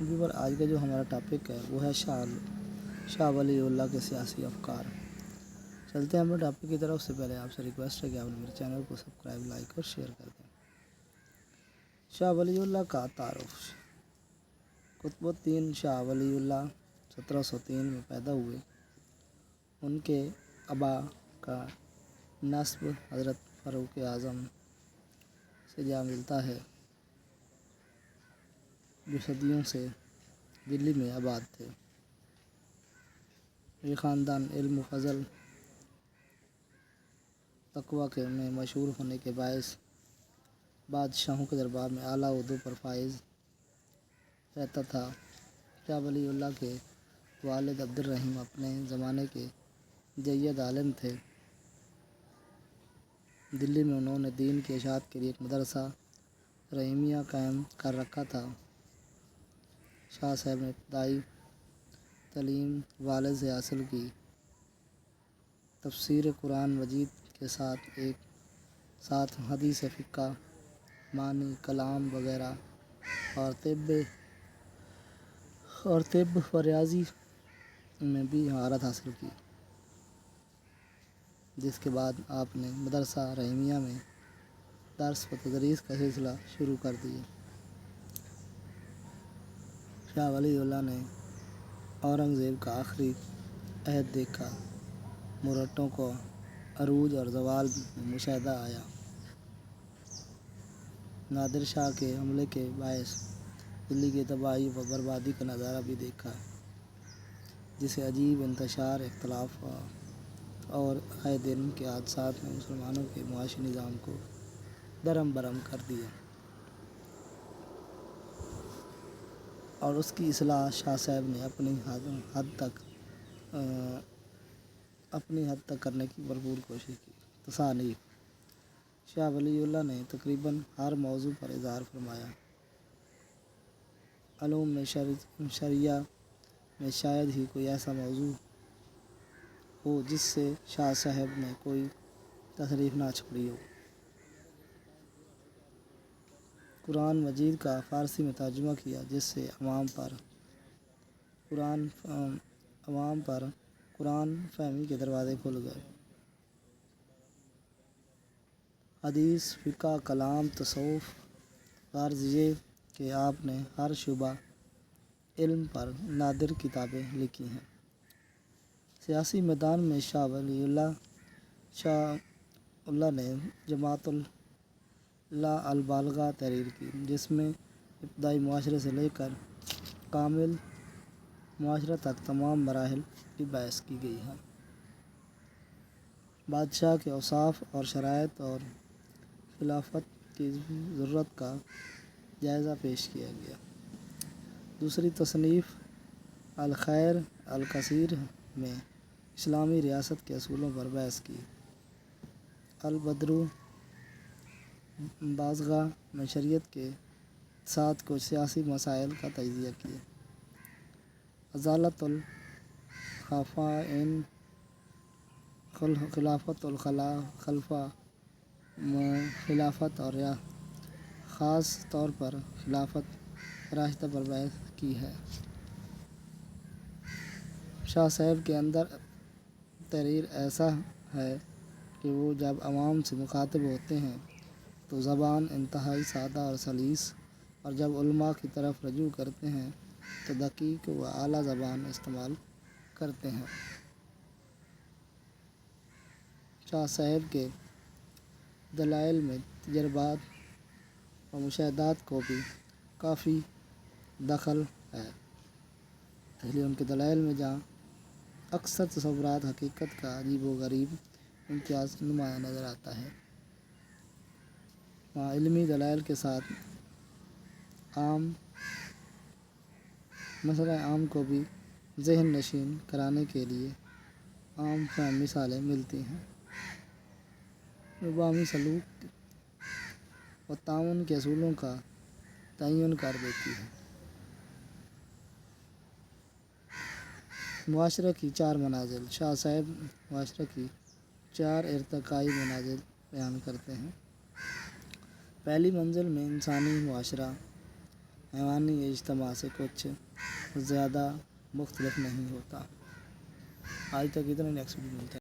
ویور آج کا جو ہمارا ٹاپک ہے وہ ہے شاہ ولی اللہ کے سیاسی افکار۔ چلتے ہیں ہم ٹاپک کی طرف۔ سے پہلے آپ سے ریکویسٹ ہے کہ آپ میرے چینل کو سبسکرائب، لائک اور شیئر کر دیں۔ شاہ ولی اللہ کا تعارف۔ قطب الدین شاہ ولی اللہ 1703 میں پیدا ہوئے۔ ان کے ابا کا نسب حضرت فاروق اعظم سے جا ملتا ہے، جو صدیوں سے دلی میں آباد تھے۔ یہ خاندان علم و فضل تقویٰ میں مشہور ہونے کے باعث بادشاہوں کے دربار میں اعلیٰ عہدوں پر فائز رہتا تھا۔ شاہ ولی اللہ کے والد عبد الرحیم اپنے زمانے کے جید عالم تھے۔ دلی میں انہوں نے دین کی اشاعت کے لیے ایک مدرسہ رحیمیہ قائم کر رکھا تھا۔ شاہ صاحب نے ابتدائی تعلیم والد سے حاصل کی۔ تفسیر قرآن مجید کے ساتھ حدیث فقہ، معنی کلام وغیرہ اور طب و ریاضی میں بھی مہارت حاصل کی، جس کے بعد آپ نے مدرسہ رحیمیہ میں درس و تدریس کا سلسلہ شروع کر دیا۔ شاہ ولی اللہ نے اورنگزیب کا آخری عہد دیکھا۔ مرہٹوں کو عروج اور زوال میں مشاہدہ آیا۔ نادر شاہ کے حملے کے باعث دلی کی تباہی و بربادی کا نظارہ بھی دیکھا، جسے عجیب انتشار، اختلاف اور آئے دن کے حادثات نے مسلمانوں کے معاشی نظام کو درہم برہم کر دیا، اور اس کی اصلاح شاہ صاحب نے اپنی حد تک کرنے کی بھرپور کوشش کی۔ تصانیف۔ شاہ ولی اللہ نے تقریباً ہر موضوع پر اظہار فرمایا۔ علوم میں شرعیہ میں شاید ہی کوئی ایسا موضوع ہو جس سے شاہ صاحب نے کوئی تصریف نہ چھوڑی ہو۔ قرآن مجید کا فارسی میں ترجمہ کیا، جس سے عوام پر قرآن فہمی کے دروازے کھل گئے۔ حدیث، فقہ، کلام، تصوف۔ غرض یہ کہ آپ نے ہر شعبہ علم پر نادر کتابیں لکھی ہیں۔ سیاسی میدان میں شاہ ولی اللہ نے جماعت لا البالغہ تحریر کی، جس میں ابتدائی معاشرے سے لے کر کامل معاشرہ تک تمام مراحل کی بحث کی گئی ہے۔ بادشاہ کے اوصاف اور شرائط اور خلافت کی ضرورت کا جائزہ پیش کیا گیا۔ دوسری تصنیف الخیر الکثیر میں اسلامی ریاست کے اصولوں پر بحث کی۔ البدر بازگاہ میں شریعت کے ساتھ کچھ سیاسی مسائل کا تجزیہ کیا۔ ازالۃ الخفائین، خلافت الخلفاء، خلافت اور خاص طور پر خلافت راشدہ پر بحث کی ہے۔ شاہ صاحب کے اندر تحریر ایسا ہے کہ وہ جب عوام سے مخاطب ہوتے ہیں تو زبان انتہائی سادہ اور سلیس، اور جب علماء کی طرف رجوع کرتے ہیں تو دقیق و اعلیٰ زبان استعمال کرتے ہیں۔ شاہ صاحب کے دلائل میں تجربات و مشاہدات کو بھی کافی دخل ہے، اس لیے ان کے دلائل میں جہاں اکثر تصورات حقیقت کا عجیب و غریب امتزاج نمایاں نظر آتا ہے، وہاں علمی دلائل کے ساتھ مسئلہ عام کو بھی ذہن نشین کرانے کے لیے عام فہم مثالیں ملتی ہیں، جو باہمی سلوک و تعاون کے اصولوں کا تعین کر دیتی ہیں۔ معاشرہ کی 4 منازل۔ شاہ صاحب معاشرہ کی 4 ارتقائی منازل بیان کرتے ہیں۔ پہلی منزل میں انسانی معاشرہ حیوانی اجتماع سے کچھ زیادہ مختلف نہیں ہوتا۔ آج تک اتنا، نیکسٹ ویڈیو ملتا ہے۔